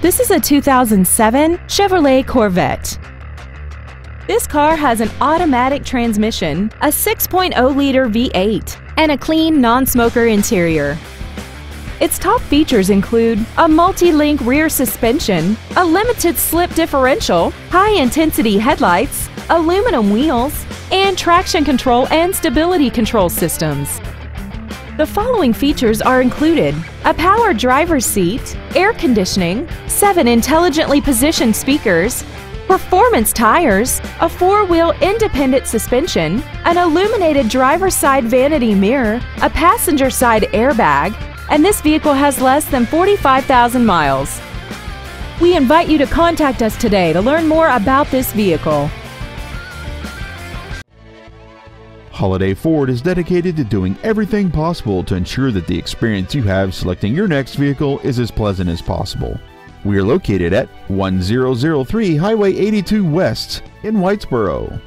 This is a 2007 Chevrolet Corvette. This car has an automatic transmission, a 6.0-liter V8, and a clean, non-smoker interior. Its top features include a multi-link rear suspension, a limited slip differential, high-intensity headlights, aluminum wheels, and traction control and stability control systems. The following features are included: a power driver's seat, air conditioning, 7 intelligently positioned speakers, performance tires, a 4-wheel independent suspension, an illuminated driver's side vanity mirror, a passenger side airbag, and this vehicle has less than 45,000 miles. We invite you to contact us today to learn more about this vehicle. Holiday Ford is dedicated to doing everything possible to ensure that the experience you have selecting your next vehicle is as pleasant as possible. We are located at 1003 Highway 82 West in Whitesboro.